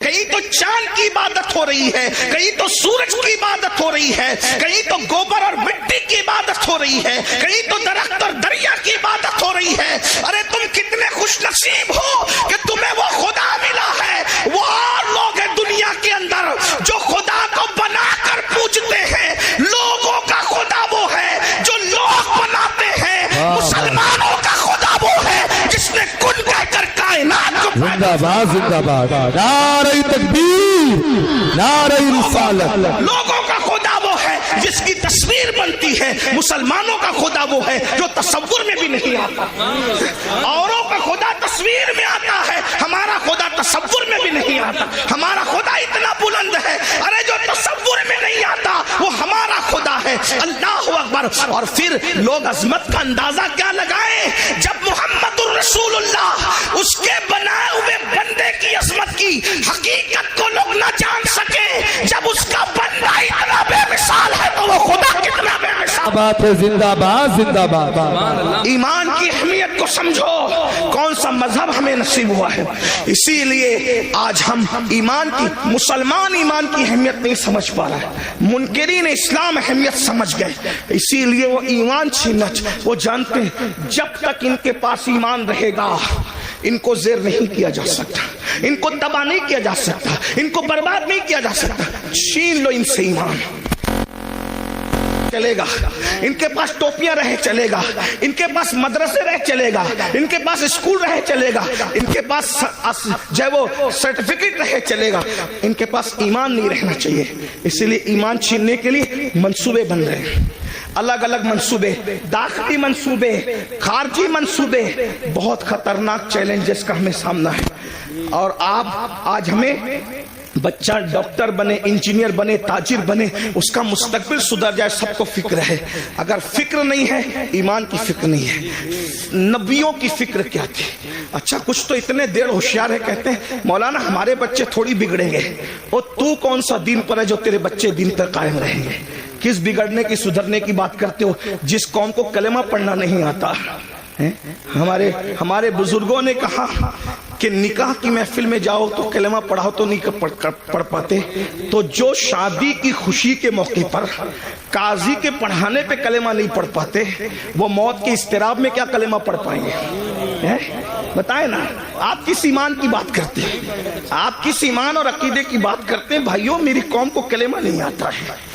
کہیں تو چاند کی عبادت ہو رہی ہے، کہیں تو سورج کی عبادت ہو رہی ہے، کہیں تو گوبر اور مٹی کی عبادت ہو رہی ہے، کہیں تو درخت اور دریا کی عبادت ہو رہی ہے۔ ارے تم کتنے خوش نصیب ہو کہ تمہیں وہ خدا ملا ہے۔ وہ اور لوگ ہیں دنیا کے اندر جو خدا کو بنا کر پوجتے ہیں۔ لوگوں کا خدا وہ ہے جو لوگ بناتے ہیں، مسلمانوں کا خدا وہ ہے جس نے کن کہہ کر کائنات کو زندہ باد، زندہ باد، نعرہ تکبیر، نعرہ رسالت۔ لوگوں کا خدا وہ ہے جس کی تصویر بنتی ہے، مسلمانوں کا خدا وہ ہے جو تصور میں بھی نہیں آتا۔ اوروں کا خدا تصویر میں آتا ہے، ہمارا خدا تصور میں بھی نہیں آتا۔ ہمارا خدا اتنا بلند ہے، ارے جو تصور میں نہیں آتا وہ ہمارا خدا ہے۔ اللہ اکبر۔ اور پھر لوگ عظمت کا اندازہ کیا لگائیں جب محمد الرسول اللہ اس کے بنائے ہوئے بندے کی عظمت کی حقیقت کو لوگ نہ جان سکے۔ جب اس کا بندہ اتنا بے مثال ہے تو وہ خدا کتنا بے مثال بات ہے۔ زندہ باد، زندہ باد۔ ایمان کی اہمیت کو سمجھو، کون سا مذہب ہمیں نصیب ہوا ہے۔ اسی لیے آج ہم ایمان کی، مسلمان ایمان کی اہمیت نہیں سمجھ پا رہا ہے، منکرین اسلام اہمیت سمجھ گئے، اسی لیے وہ ایمان چھیننا، وہ جانتے ہیں جب تک ان کے پاس ایمان رہے گا ان کو زیر نہیں کیا جا سکتا، ان کو تباہ نہیں کیا جا سکتا، ان کو برباد نہیں کیا جا سکتا۔ چھین لو ان سے ایمان، چلے گا۔ ان کے پاس ٹوپیاں رہے چلے گا، ان کے پاس مدرسے رہے چلے گا، ان کے پاس اسکول رہے چلے گا، ان کے پاس جو ہے وہ سرٹیفکیٹ رہے چلے گا، ان کے پاس ایمان نہیں رہنا چاہیے۔ اسی لیے ایمان چھیننے کے لیے منصوبے بن رہے ہیں، الگ الگ منصوبے، داخلی منصوبے، خارجی منصوبے، بہت خطرناک چیلنجز کا ہمیں سامنا ہے۔ اور آپ آج ہمیں بچہ ڈاکٹر بنے، انجینئر بنے، تاجر بنے، اس کا مستقبل سدھر جائے، سب کو فکر ہے۔ اگر فکر نہیں ہے، ایمان کی فکر نہیں ہے۔ نبیوں کی فکر کیا تھی؟ اچھا کچھ تو اتنے دیر ہوشیار ہے، کہتے ہیں مولانا ہمارے بچے تھوڑی بگڑیں گے، اور تو کون سا دین پر ہے جو تیرے بچے دین پر قائم رہیں گے؟ کس بگڑنے کی، سدھرنے کی بات کرتے ہو جس قوم کو کلمہ پڑھنا نہیں آتا؟ ہمارے بزرگوں نے کہا کہ نکاح کی محفل میں جاؤ تو کلمہ پڑھاؤ تو نہیں پڑھ پاتے، تو جو شادی کی خوشی کے موقع پر قاضی کے پڑھانے پہ کلمہ نہیں پڑھ پاتے، وہ موت کے اضطراب میں کیا کلمہ پڑھ پائیں گے؟ بتائیں نا، آپ کس ایمان کی بات کرتے ہیں؟ آپ کس ایمان اور عقیدے کی بات کرتے ہیں؟ بھائیوں میری قوم کو کلمہ نہیں آتا ہے۔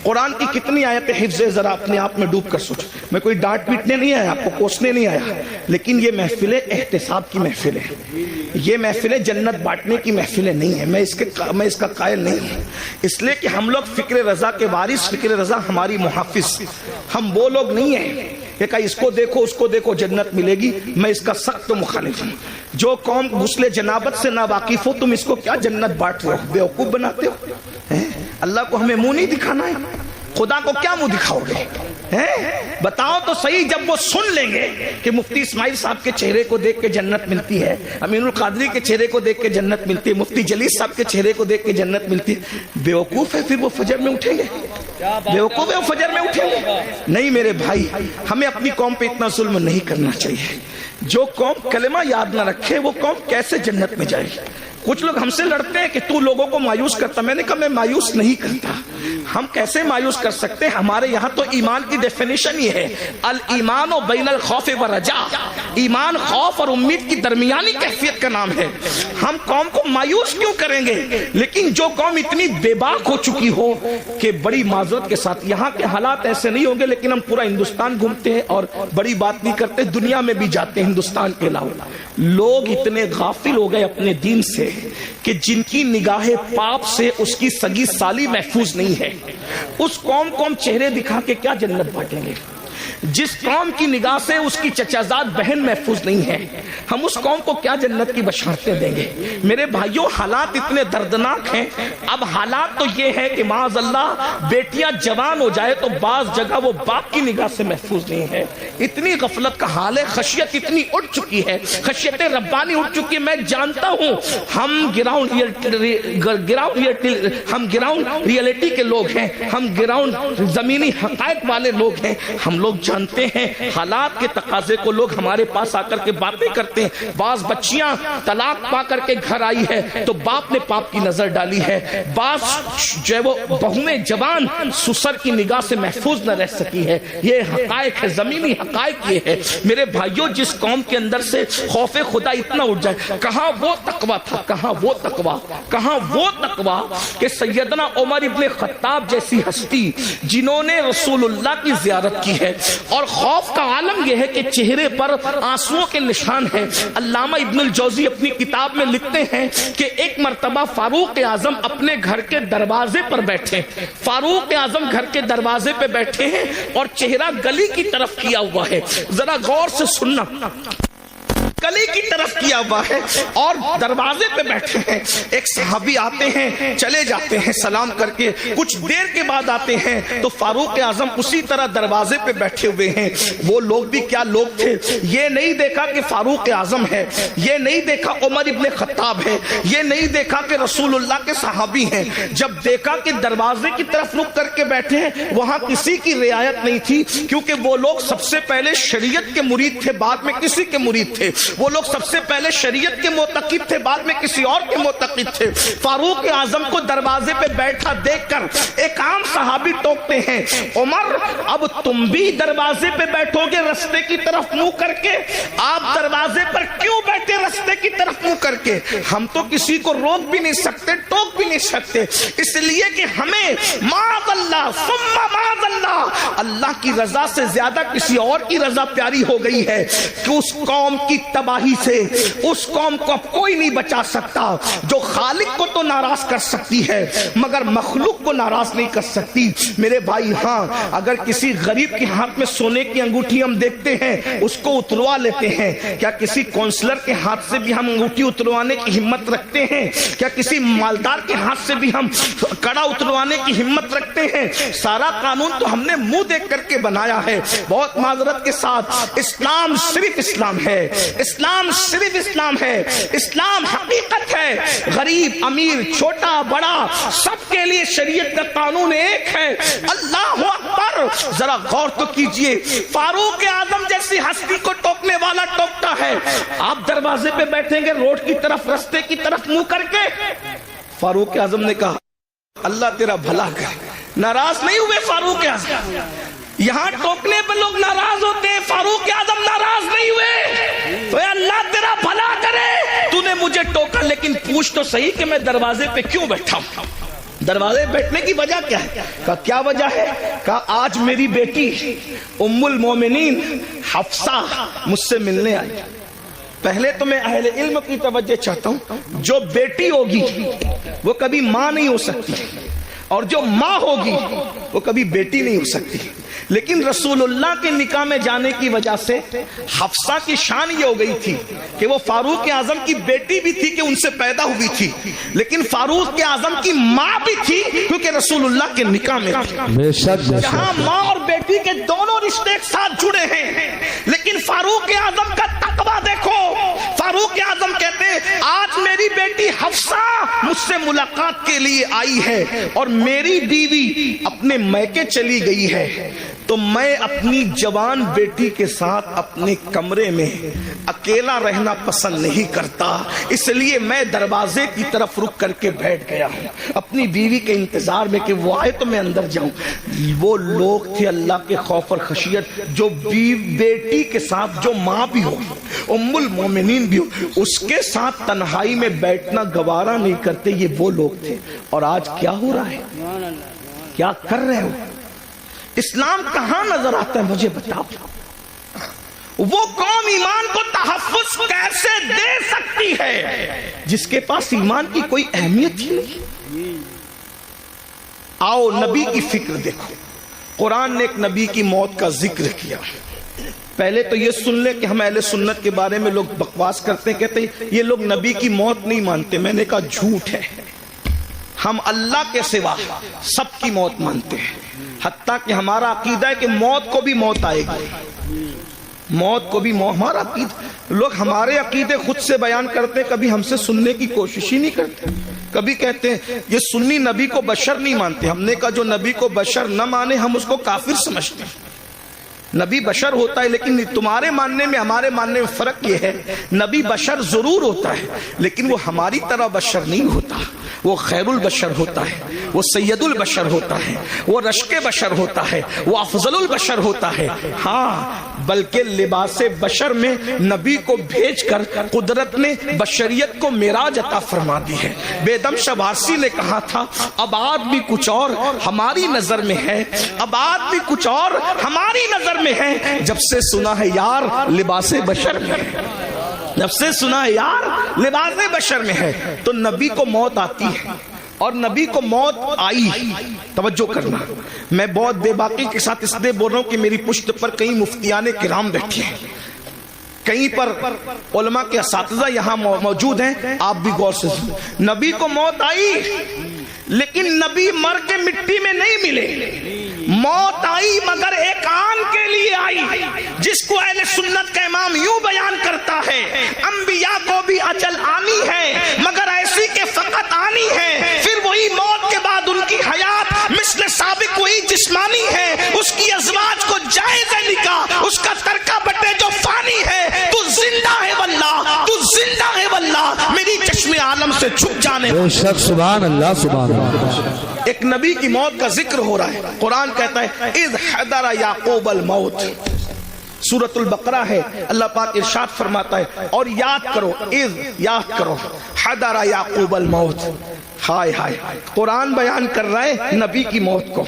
قرآن کی کتنی آیتیں حفظ ہے، ذرا اپنے آپ میں ڈوب کر سوچ۔ میں کوئی ڈانٹ پیٹنے نہیں آیا، آپ کو کوسنے نہیں آیا، لیکن یہ محفلیں احتساب کی محفلیں، یہ محفلیں جنت بانٹنے کی محفلیں نہیں ہیں۔ میں اس کا قائل نہیں ہوں، اس لیے کہ ہم لوگ فکر رضا کے وارث، فکر رضا ہماری محافظ، ہم وہ لوگ نہیں ہیں کہ کہا اس کو دیکھو اس کو دیکھو جنت ملے گی۔ میں اس کا سخت مخالف ہوں۔ جو قوم غسل جنابت سے نہ واقف ہو، تم اس کو کیا جنت بانٹ رہے ہو؟ بیوقوف بناتے ہو۔ اللہ کو ہمیں منہ نہیں دکھانا ہے، خدا کو کیا منہ دکھاؤ گے؟ بتاؤ تو صحیح، جب وہ سن لیں گے کہ مفتی اسماعیل صاحب کے چہرے کو دیکھ کے جنت ملتی ہے، امین القادری کے چہرے کو دیکھ کے جنت ملتی ہے، مفتی جلیل صاحب کے چہرے کو دیکھ کے جنت ملتی ہے، بیوقوف ہے پھر وہ فجر میں اٹھیں گے؟ بیوقوف ہے وہ فجر میں اٹھیں گے؟ نہیں میرے بھائی، ہمیں اپنی قوم پہ اتنا ظلم نہیں کرنا چاہیے۔ جو قوم کلمہ یاد نہ رکھے وہ قوم کیسے جنت میں جائے گی؟ کچھ لوگ ہم سے لڑتے ہیں کہ تو لوگوں کو مایوس کرتا، میں نے کہا میں مایوس نہیں کرتا۔ ہم کیسے مایوس کر سکتے ہیں؟ ہمارے یہاں تو ایمان کی ڈیفینیشن یہ ہے، الایمان بین الخوف والرجاء، ایمان خوف اور امید کی درمیانی کیفیت کا نام ہے۔ ہم قوم کو مایوس کیوں کریں گے؟ لیکن جو قوم اتنی بے باک ہو چکی ہو کہ بڑی معذرت کے ساتھ، یہاں کے حالات ایسے نہیں ہوں گے لیکن ہم پورا ہندوستان گھومتے ہیں اور بڑی بات نہیں کرتے، دنیا میں بھی جاتے ہیں ہندوستان کے علاوہ۔ لوگ اتنے غافل ہو گئے اپنے دین سے کہ جن کی نگاہ پاپ سے اس کی سگی سالی محفوظ نہیں ہے، اس قوم کو ہم چہرے دکھا کے کیا جنت بانٹیں گے؟ جس قوم کی نگاہ سے اس کی چچازاد بہن محفوظ نہیں ہے، ہم اس قوم کو کیا جنت کی بشارتیں دیں گے؟ میرے بھائیوں حالات اتنے دردناک ہیں۔ اب حالات تو یہ ہے کہ معاذ اللہ بیٹیاں جوان ہو جائے تو بعض جگہ وہ باپ کی نگاہ سے محفوظ نہیں ہے۔ اتنی غفلت کا حال ہے، خشیت اتنی اٹھ چکی ہے، خشیت ربانی اٹھ چکی ہے۔ میں جانتا ہوں ہم گراؤنڈ ریئلٹی کے لوگ ہیں، ہم گراؤنڈ زمینی حقائق والے لوگ ہیں، ہم لوگ جانتے ہیں حالات کے تقاضے کو لوگ ہمارے پاس آ کر کے باتیں کرتے ہیں. بعض بچیاں طلاق پا کر کے گھر آئی ہے تو باپ نے باپ کی نظر ڈالی ہے. بعض جو ہے وہ بہویں جوان سسر کی نگاہ سے محفوظ نہ رہ سکی ہے. یہ حقائق ہے, زمینی حقائق یہ ہے. میرے بھائیوں, جس قوم کے اندر سے خوف خدا اتنا اٹھ جائے, کہاں وہ تقویٰ تھا, کہاں وہ تقویٰ, کہاں وہ تقویٰ کہ سیدنا عمر ابن خطاب جیسی ہستی جنہوں نے رسول اللہ کی زیارت کی ہے, اور خوف کا عالم یہ ہے کہ چہرے پر آنسوؤں کے نشان ہیں. علامہ ابن الجوزی اپنی کتاب میں لکھتے ہیں کہ ایک مرتبہ فاروق اعظم اپنے گھر کے دروازے پر بیٹھے, فاروق اعظم گھر کے دروازے پہ بیٹھے ہیں اور چہرہ گلی کی طرف کیا ہوا ہے. ذرا غور سے سننا, گلی کی طرف کیا ہوا ہے اور دروازے پہ بیٹھے ہیں. ایک صحابی آتے ہیں, چلے جاتے ہیں سلام کر کے, کچھ دیر کے بعد آتے ہیں تو فاروق اعظم اسی طرح دروازے پہ بیٹھے ہوئے ہیں. وہ لوگ بھی کیا لوگ تھے, یہ نہیں دیکھا کہ فاروق اعظم ہے, یہ نہیں دیکھا عمر ابن خطاب ہے, یہ نہیں دیکھا کہ رسول اللہ کے صحابی ہیں. جب دیکھا کہ دروازے کی طرف رک کر کے بیٹھے ہیں, وہاں کسی کی رعایت نہیں تھی, کیونکہ وہ لوگ سب سے پہلے شریعت کے مرید تھے, بعد میں کسی کے مرید تھے. وہ لوگ سب سے پہلے شریعت کے معتقد تھے, بعد میں کسی اور کے معتقد تھے. فاروق اعظم کو دروازے پہ بیٹھا دیکھ کر ایک عام صحابی ٹوکتے ہیں, عمر اب تم بھی دروازے پہ بیٹھو گے رستے کی طرف منہ کر کے؟ آپ دروازے پر کیوں بیٹھے رستے کی طرف منہ کر کے؟ ہم تو کسی کو روک بھی نہیں سکتے, ٹوک بھی نہیں سکتے, اس لیے کہ ہمیں معاذ اللہ ثم معاذ اللہ, اللہ کی رضا سے زیادہ کسی اور کی رضا پیاری ہو گئی ہے کہ اس قوم کی تباہی سے اس قوم کو اب کوئی نہیں بچا سکتا. جو خالق کو تو ناراض کر سکتی ہے مگر مخلوق کو ناراض نہیں کر سکتی. میرے بھائی, ہاں اگر کسی غریب کے ہاتھ میں سونے کی انگوٹھی ہم دیکھتے ہیں, اس کو اتروا لیتے ہیں. کیا کسی کونسلر کے ہاتھ سے بھی ہم انگوٹھی اتروانے کی ہمت رکھتے ہیں؟ کیا کسی مالدار کے ہاتھ سے بھی ہم کڑا اتروانے کی ہمت رکھتے ہیں؟ سارا قانون تو ہم نے منہ دیکھ کر کے بنایا ہے. بہت معذرت کے ساتھ, اسلام صرف اسلام ہے, اسلام صرف اسلام ہے, اسلام حقیقت ہے. غریب امیر چھوٹا بڑا سب کے لیے شریعت کا قانون ایک ہے. اللہ اکبر, ذرا غور تو کیجئے, فاروق اعظم جیسی ہستی کو ٹوکنے والا ٹوکتا ہے. آپ دروازے پہ بیٹھیں گے روڈ کی طرف, رستے کی طرف منہ کر کے. فاروق اعظم نے کہا اللہ تیرا بھلا کرے. ناراض نہیں ہوئے فاروق اعظم, یہاں ٹوکنے پہ لوگ ناراض ہوتے ہیں, فاروق اعظم ناراض نہیں ہوئے. تو اللہ تیرا بھلا کرے, تو نے مجھے ٹوکا لیکن پوچھ تو صحیح کہ میں دروازے پہ کیوں بیٹھا ہوں, دروازے بیٹھنے کی وجہ کیا ہے؟ کہا کیا وجہ ہے؟ کہا آج میری بیٹی ام المومنین حفصہ مجھ سے ملنے آئی. پہلے تو میں اہل علم کی توجہ چاہتا ہوں, جو بیٹی ہوگی وہ کبھی ماں نہیں ہو سکتی, اور جو ماں ہوگی وہ کبھی بیٹی نہیں ہو سکتی. لیکن رسول اللہ کے نکاح میں جانے کی وجہ سے حفصہ کی شان یہ ہو گئی تھی کہ وہ فاروق اعظم کی بیٹی بھی تھی کہ ان سے پیدا ہوئی تھی, لیکن فاروق اعظم کی ماں بھی تھی کیونکہ رسول اللہ کے نکاح میں تھی. جہاں ماں اور بیٹی کے دونوں رشتے ایک ساتھ جڑے ہیں. لیکن فاروق اعظم کا تقویٰ دیکھو, فاروق اعظم کہتے ہیں آج میری بیٹی حفصہ مجھ سے ملاقات کے لیے آئی ہے اور میری بیوی اپنے میکے چلی گئی ہے, تو میں اپنی جوان بیٹی کے ساتھ اپنے کمرے میں اکیلا رہنا پسند نہیں کرتا, اس لیے میں دروازے کی طرف رک کر کے بیٹھ گیا ہوں اپنی بیوی کے انتظار میں کہ وہ آئے تو میں اندر جاؤں. وہ لوگ تھے اللہ کے خوف اور خشیت, جو بیٹی کے ساتھ جو ماں بھی ہو, ام المومنین بھی ہو, اس کے ساتھ تنہائی میں بیٹھنا گوارا نہیں کرتے. یہ وہ لوگ تھے. اور آج کیا ہو رہا ہے, کیا کر رہے ہو؟ اسلام کہاں نظر آتا ہے مجھے بتاؤ. وہ قوم ایمان کو تحفظ کیسے دے سکتی ہے جس کے پاس ایمان کی کوئی اہمیت ہی نہیں؟ آؤ نبی کی فکر دیکھو. قرآن نے ایک نبی کی موت کا ذکر کیا. پہلے تو یہ سن لے کہ ہم اہل سنت کے بارے میں لوگ بکواس کرتے ہیں, کہتے ہیں یہ لوگ نبی کی موت نہیں مانتے. میں نے کہا جھوٹ ہے, ہم اللہ کے سوا سب کی موت مانتے ہیں. حتیٰ کہ ہمارا عقیدہ ہے کہ موت کو بھی موت آئے گی, موت کو بھی موت. ہمارا عقیدہ, لوگ ہمارے عقیدے خود سے بیان کرتے ہیں, کبھی ہم سے سننے کی کوشش ہی نہیں کرتے. کبھی کہتے ہیں یہ سنی نبی کو بشر نہیں مانتے. ہم نے کہا جو نبی کو بشر نہ مانے ہم اس کو کافر سمجھتے ہیں. نبی بشر ہوتا ہے، لیکن تمہارے ماننے میں ہمارے ماننے میں فرق یہ ہے، نبی بشر ضرور ہوتا ہے لیکن وہ ہماری طرح بشر نہیں ہوتا، وہ خیر البشر ہوتا ہے، وہ سید البشر ہوتا ہے، وہ رشک بشر ہوتا ہے، وہ افضل البشر ہوتا ہے۔ ہاں، بلکہ لباس بشر میں نبی کو بھیج کر قدرت نے بشریت کو معراج عطا فرما دی ہے۔ بیدم شبارسی نے کہا تھا، اب آدمی کچھ اور ہماری نظر میں ہے، اب آدمی کچھ اور ہماری نظر میں ہے، جب سے سنا ہے یار لباس بشر میں ہے، جب سے سنا ہے یار لباس بشر میں ہے۔ تو نبی کو موت آتی ہے، اور نبی کو موت آئی، توجہ کرنا، میں بہت بے باکی کے ساتھ اس لیے بول رہا ہوں کہ میری پشت پر کئی مفتیان کرام بیٹھے ہیں، کہیں پر علماء کے اساتذہ یہاں موجود ہیں، آپ بھی غور سے سنیں۔ نبی کو موت آئی لیکن نبی مر کے مٹی میں نہیں ملے، موت آئی مگر ایک آن کے لیے آئی، جس کو اہل سنت کا امام یوں بیان کرتا ہے، انبیاء کو بھی اجل آنی ہے مگر ایسی کہ فقط آنی ہے، پھر وہی موت کے بعد ان کی حیات مثل سابق وہی جسمانی ہے، اس کی ازواج کو جائزہ نکاح، اس کا ترکہ بٹے جو فانی ہے، تو زندہ ہے واللہ، تو زندہ ہے واللہ، میری چشم عالم سے چھپ جانے بے شک، سبحان اللہ سبحان اللہ۔ ایک نبی کی موت کا ذکر ہو رہا ہے، قرآن کہتا ہے اذ حضر یعقوب الموت، سورۃ البقرہ ہے، اللہ پاک ارشاد فرماتا ہے اور یاد کرو، اذ یاد کرو، حضر یعقوب الموت، ہائے ہائے، قرآن بیان کر رہا ہے نبی کی موت کو،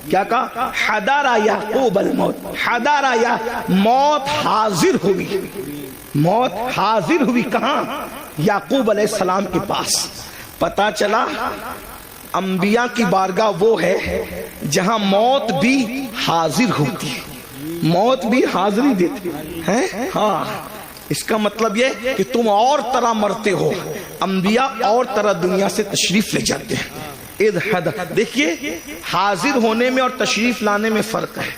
کیا کہا؟ حضر یعقوب الموت، حضر یا موت حاضر ہوئی، موت حاضر ہوئی کہاں؟ یعقوب علیہ السلام کے پاس۔ پتا چلا انبیاء کی بارگاہ وہ ہے جہاں موت بھی حاضر ہوتی ہے، موت بھی حاضری دیتی ہے۔ ہاں، اس کا مطلب یہ کہ تم اور طرح مرتے ہو، انبیاء اور طرح دنیا سے تشریف لے جاتے ہیں۔ دیکھیے، حاضر ہونے میں اور تشریف لانے میں فرق ہے۔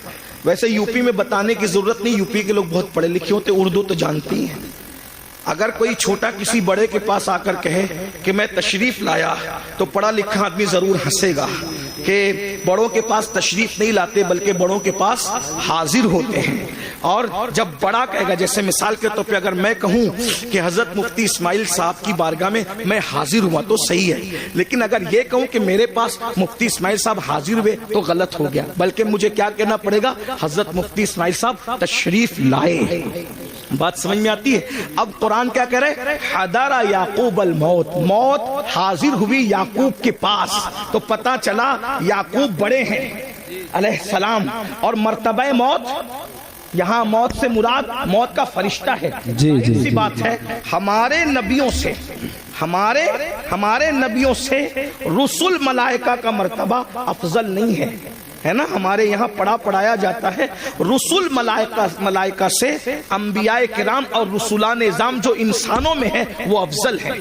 ویسے یوپی میں بتانے کی ضرورت نہیں، یوپی کے لوگ بہت پڑھے لکھے ہوتے، اردو تو جانتی ہیں۔ اگر کوئی چھوٹا کسی بڑے کے پاس آ کر کہے کہ میں تشریف لایا تو پڑھا لکھا آدمی ضرور ہنسے گا کہ بڑوں کے پاس تشریف نہیں لاتے بلکہ بڑوں کے پاس حاضر ہوتے ہیں۔ اور جب بڑا کہے گا، جیسے مثال کے طور پہ اگر میں کہوں کہ حضرت مفتی اسماعیل صاحب کی بارگاہ میں حاضر ہوا تو صحیح ہے، لیکن اگر یہ کہوں کہ میرے پاس مفتی اسماعیل صاحب حاضر ہوئے تو غلط ہو گیا، بلکہ مجھے کیا کہنا پڑے گا؟ حضرت مفتی اسماعیل صاحب تشریف لائے۔ بات سمجھ میں آتی ہے؟ اب قرآن کیا کہہ رہے ہیں؟ حضر یعقوب الموت، موت حاضر ہوئی یعقوب کے پاس۔ تو پتا چلا یعقوب بڑے ہیں علیہ السلام، اور مرتبہ موت، یہاں موت سے مراد موت کا فرشتہ ہے۔ ایسی بات ہے، ہمارے نبیوں سے ہمارے نبیوں سے رسول ملائکہ کا مرتبہ افضل نہیں ہے، ہے نا؟ ہمارے یہاں پڑھایا جاتا ہے رسول ملائکہ سے انبیاء کرام اور رسولان نظام جو انسانوں میں ہیں وہ افضل ہیں۔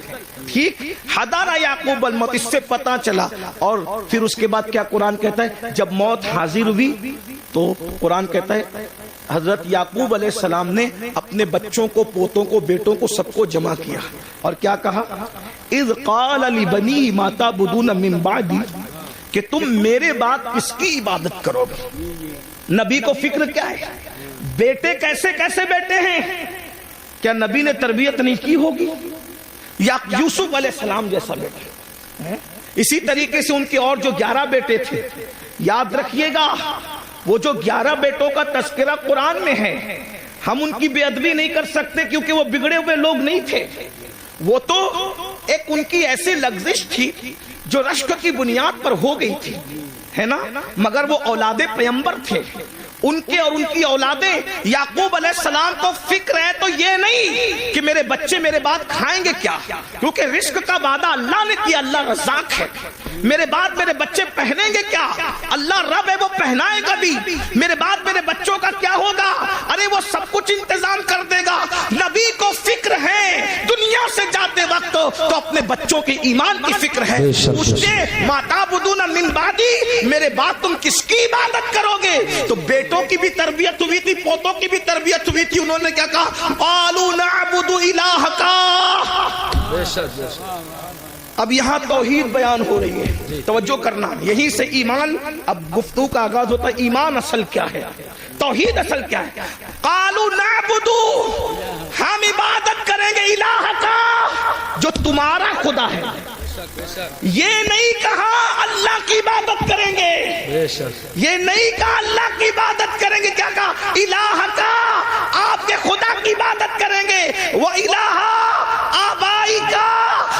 ٹھیک، حضر یعقوب الموت، اس سے پتا چلا۔ اور پھر اس کے بعد کیا قرآن کہتا ہے؟ جب موت حاضر ہوئی تو قرآن کہتا ہے حضرت یعقوب علیہ السلام نے اپنے بچوں کو، پوتوں کو، بیٹوں کو، سب کو جمع کیا اور کیا کہا؟ اذ قال لبنی ما تعبدون من بعدی، کہ تم میرے بعد کس کی عبادت کرو گے؟ نبی کو فکر کیا ہے؟ بیٹے کیسے کیسے بیٹے ہیں؟ کیا نبی نے تربیت نہیں کی ہوگی؟ یا یوسف علیہ السلام جیسا بیٹا؟ اسی طریقے سے ان کے اور جو 11 بیٹے تھے، یاد رکھیے گا وہ جو 11 بیٹوں کا تذکرہ قرآن میں ہے، ہم ان کی بے ادبی نہیں کر سکتے کیونکہ وہ بگڑے ہوئے لوگ نہیں تھے، وہ تو ایک ان کی ایسی لغزش تھی جو رشک کی بنیاد پر ہو گئی تھی، ہے نا؟ مگر وہ اولاد پیغمبر تھے، ان کے اور ان کی اولادیں یعقوب علیہ السلام کو فکر ہے تو یہ نہیں کہ میرے بچے میرے بعد کھائیں گے کیا، کیونکہ رزق کا وعدہ اللہ نے کیا، اللہ رزاق ہے۔ میرے بعد میرے بچے پہنیں گے کیا، اللہ رب ہے وہ پہنائے گا بھی۔ میرے بعد میرے بچوں کا کیا ہوگا، ارے وہ سب کچھ انتظام کر دے گا۔ نبی کو فکر ہے دنیا سے جاتے وقت تو اپنے بچوں کے ایمان کی فکر ہے۔ پوچھتے ما تعبدون من بعدی، میرے بعد تم کس کی عبادت کرو گے؟ تو بیٹوں کی بھی تربیت ہوئی تھی، پوتوں کی بھی تربیت ہوئی تھی، انہوں نے کیا کہا؟ قالوا نعبد الہک، اب یہاں توحید بیان ہو رہی ہے، توجہ کرنا، یہیں سے ایمان، اب گفتگو کا آغاز ہوتا ہے ایمان اصل کیا ہے، توحید اصل کیا ہے۔ قالوا نعبدو، ہم عبادت کریں گے الہ کا جو تمہارا خدا ہے، یہ نہیں کہا اللہ کی عبادت کریں گے، یہ نہیں کہا اللہ کی عبادت کریں گے، کیا کہا الہ کا، آپ کے خدا کی عبادت کریں گے، وہ الہ آبائی کا،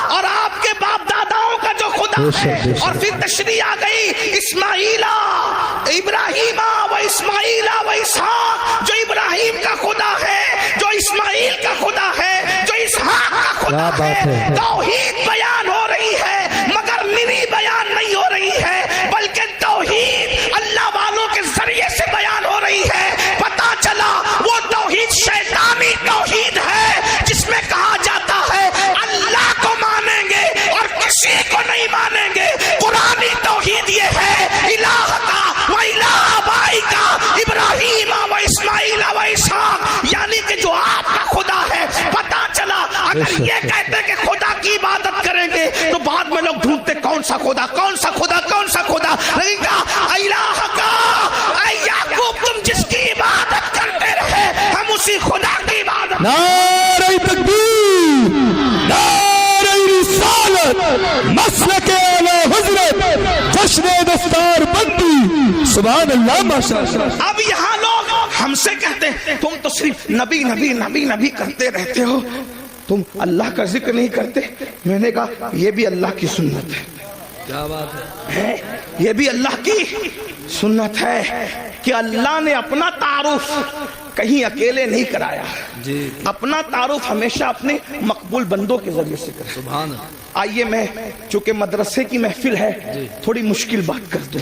اور آپ کے باپ داداؤں کا جو خدا ہے۔ اور پھر تشریح آ گئی اسماعیل ابراہیم و اسماعیل و اسحاق، جو ابراہیم کا خدا ہے، جو اسماعیل کا خدا ہے، جو اسحاق کا خدا ہے۔ توحید بیان ہو رہی ہے، مگر میری بیان نہیں ہو رہی ہے، بلکہ توحید اللہ والوں کے ذریعے سے بیان ہو رہی ہے۔ پتا چلا وہ توحید شیطانی توحید ہے جس میں کہا جاتا ہے اللہ کو مانیں گے اور کسی کو نہیں مانیں گے۔ قرآنی توحید یہ ہے الہ کا و الہ آبائی کا، ابراہیم و اسماعیل و اسحاق، یعنی کہ جو آپ کا خدا ہے۔ پتا چلا اگر یہ کہتے کہ خدا کی عبادت کریں گے تو بعد میں لوگ ڈھونڈتے کون سا خدا، کون سا خدا، کون سا خدا، لیکن کہا الہ کا، اے یعقوب تم جس کی عبادت کرتے رہے ہم اسی خدا کی عبادت۔ نعرہ تکبیر، نعرہ رسالت، مسلک اعلی حضرت، جشن دستار بندی، سبحان اللہ ماشاءاللہ۔ اب یہاں لوگ ہم سے کہتے ہیں تم تو صرف نبی نبی نبی نبی کرتے رہتے ہو، تم اللہ کا ذکر نہیں کرتے۔ میں نے کہا یہ بھی اللہ کی سنت ہے، کیا بات ہے، یہ بھی اللہ کی سنت ہے کہ اللہ نے اپنا تعارف کہیں اکیلے نہیں کرایا، اپنا تعارف ہمیشہ اپنے مقبول بندوں کے ذریعے سے کرا۔ سبحان اللہ۔ آئیے میں چونکہ مدرسے کی محفل ہے تھوڑی مشکل بات کر دوں،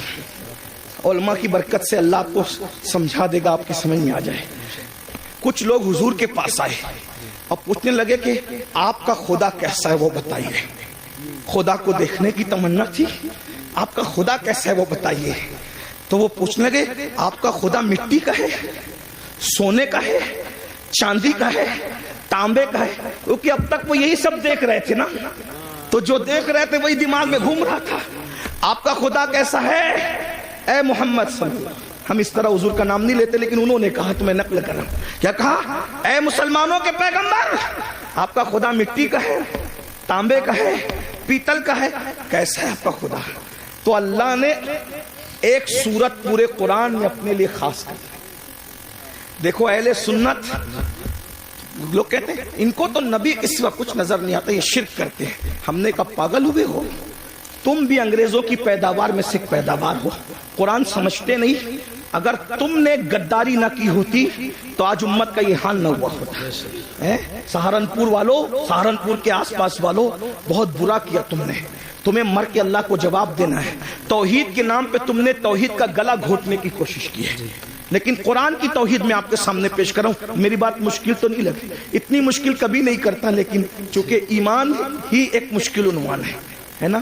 علماء کی برکت سے اللہ آپ کو سمجھا دے گا، آپ کی سمجھ میں آ جائے۔ کچھ لوگ حضور کے پاس آئے اور پوچھنے لگے کہ آپ کا خدا کیسا ہے وہ بتائیے۔ خدا کو دیکھنے کی تمنا تھی، آپ کا خدا کیسا ہے وہ بتائیے۔ تو وہ پوچھنے لگے آپ کا خدا مٹی کا ہے، سونے کا ہے، چاندی کا ہے، تانبے کا ہے؟ کیونکہ اب تک وہ یہی سب دیکھ رہے تھے نا، تو جو دیکھ رہے تھے وہی دماغ میں گھوم رہا تھا۔ آپ کا خدا کیسا ہے اے محمد صلی اللہ علیہ وسلم؟ ہم اس طرح حضور کا نام نہیں لیتے لیکن انہوں نے کہا تو میں نقل کر رہا ہوں۔ کیا کہا؟ اے مسلمانوں کے پیغمبر، آپ کا خدا مٹی کا ہے، تانبے کا ہے، پیتل کا ہے، کیسا ہے آپ کا خدا؟ تو اللہ نے ایک سورت پورے قرآن میں اپنے لیے خاص کر دی۔ دیکھو اہل سنت لوگ کہتے ہیں ان کو تو نبی کے سوا کچھ نظر نہیں آتا، یہ شرک کرتے ہیں۔ ہم نے کہا پاگل ہوئے ہو، تم بھی انگریزوں کی پیداوار میں سے پیداوار ہو، قرآن سمجھتے نہیں۔ اگر تم نے غداری نہ کی ہوتی تو آج امت کا یہ حال نہ ہوا ہوتا۔ سہارنپور والوں، سہارنپور کے آس پاس والوں، بہت برا کیا تم نے، تمہیں مر کے اللہ کو جواب دینا ہے۔ توحید کے نام پہ تم نے توحید کا گلا گھونٹنے کی کوشش کی ہے، لیکن قرآن کی توحید میں آپ کے سامنے پیش کر رہا ہوں۔ میری بات مشکل تو نہیں لگی، اتنی مشکل کبھی نہیں کرتا، لیکن چونکہ ایمان ہی ایک مشکل عنوان ہے نا۔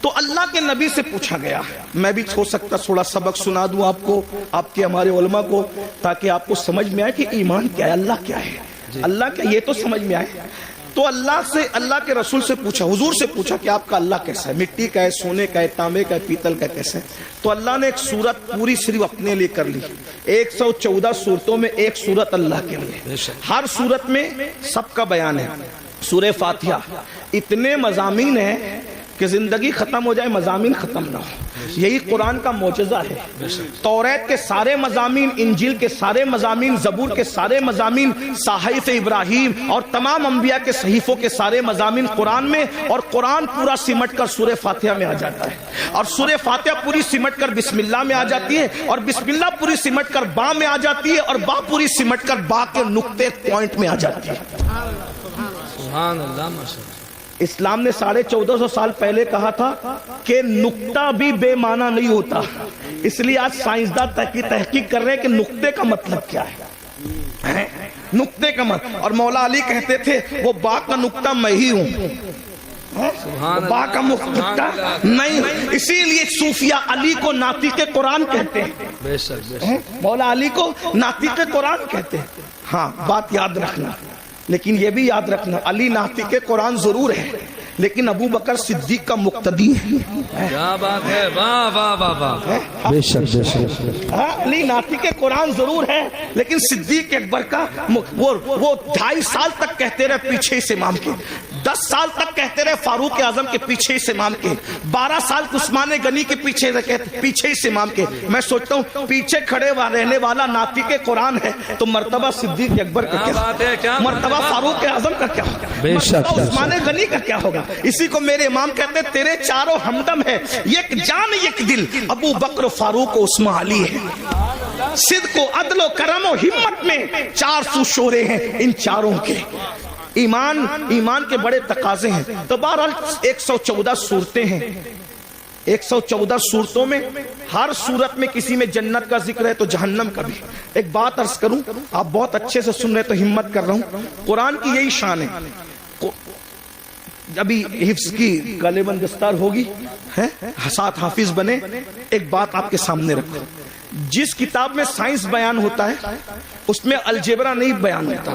تو اللہ کے نبی سے پوچھا گیا، میں بھی ہو سکتا تھوڑا سبق سنا دوں آپ کو، آپ کے ہمارے علماء کو، تاکہ آپ کو سمجھ میں آئے کہ ایمان کیا ہے، اللہ کیا ہے، اللہ کیا، یہ تو سمجھ میں آئے۔ تو اللہ کے رسول سے پوچھا، حضور سے پوچھا کہ آپ کا اللہ کیسا ہے، مٹی کا ہے، سونے کا ہے، تانبے کا ہے، پیتل کا کیسا ہے؟ تو اللہ نے ایک سورت پوری صرف اپنے لیے کر لی۔ 114 سورتوں میں ایک سورت اللہ کے لیے، ہر سورت میں سب کا بیان ہے۔ سورہ فاتحہ اتنے مضامین ہیں کہ زندگی ختم ہو جائے مضامین ختم نہ ہو، یہی قرآن کا معجزہ ہے۔ توریت کے سارے مضامین، انجیل کے سارے مضامین، زبور کے سارے مضامین، صحائف ابراہیم اور تمام انبیاء کے صحیفوں کے سارے مضامین قرآن میں، اور قرآن پورا سمٹ کر سورہ فاتحہ میں آ جاتا ہے، اور سورہ فاتحہ پوری سمٹ کر بسم اللہ میں آ جاتی ہے، اور بسم اللہ پوری سمٹ کر با میں آ جاتی ہے، اور با پوری سمٹ کر با کے نقطے پوائنٹ میں آ جاتی ہے۔ سبحان اللہ ماشاءاللہ۔ اسلام نے 1450 سال پہلے کہا تھا کہ نقطہ بھی بے معنی نہیں ہوتا، اس لیے آج سائنسداں تحقیق کر رہے ہیں کہ نقطے کا مطلب کیا ہے، نقطے کا مطلب۔ اور مولا علی کہتے تھے وہ با کا نقطہ میں ہی ہوں، با کا نقطہ نہیں، اسی لیے صوفیہ علی کو ناطق قرآن کہتے ہیں، مولا علی کو ناطق قرآن کہتے ہیں۔ ہاں بات یاد رکھنا، لیکن یہ بھی یاد رکھنا علی ناطق قرآن ضرور ہے، لیکن ابو بکر صدیق کا مقتدی ہے. کیا بات ہے، واہ واہ واہ واہ. بے شک بے شک. علی ناطق قرآن ضرور ہے لیکن صدیق اکبر کا وہ 2.5 سال تک کہتے رہے پیچھے اس امام کے، 10 سال تک کہتے رہے فاروق اعظم کے پیچھے اس امام کے، 12 سال عثمان غنی کے پیچھے اس امام کے. میں سوچتا ہوں پیچھے کھڑے رہنے والا ناطق قرآن ہے تو مرتبہ صدیق اکبر کا کیا، مرتبہ فاروق اعظم کا کیا ہوگا، مرتبہ عثمان غنی کا کیا ہوگا. اسی کو میرے امام کہتے ہیں تیرے چاروں ہمدم ہے، یک جان یک دل، ابو بکر فاروق و عثمان علی ہے. صدق و عدل و کرم و ہمت میں 400 شورے ہیں ان چاروں کے. ایمان کے بڑے تقاضے ہیں. تو بہرحال 114 صورتیں ہیں. 114 صورتوں میں ہر صورت میں کسی میں جنت کا ذکر ہے تو جہنم کا بھی. ایک بات عرض کروں، آپ بہت اچھے سے سن رہے تو ہمت کر رہا ہوں. قرآن کی یہی شان ہے. ابھی حفظ کی گلے بند دستار ہوگی، ساتھ حافظ بنے. ایک بات آپ کے سامنے رکھو، جس کتاب میں سائنس بیان ہوتا ہے اس میں الجبرا نہیں بیان ہوتا،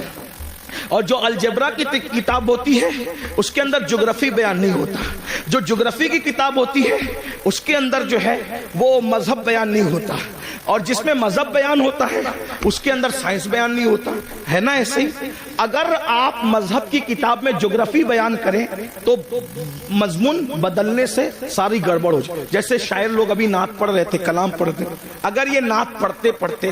اور جو الجبرا کی کتاب ہوتی ہے اس کے اندر جغرافی بیان نہیں ہوتا. جو جغرافی کی کتاب ہوتی ہے اس کے اندر جو ہے وہ مذہب بیان نہیں ہوتا، اور جس میں مذہب بیان ہوتا ہے اس کے اندر سائنس بیان نہیں ہوتا ہے نا. ایسے ہی اگر آپ مذہب کی کتاب میں جغرافی بیان کریں تو مضمون بدلنے سے ساری گڑبڑ ہو جائے. جیسے شاعر لوگ ابھی نعت پڑھ رہے تھے، کلام پڑھتے، اگر یہ نعت پڑھتے پڑھتے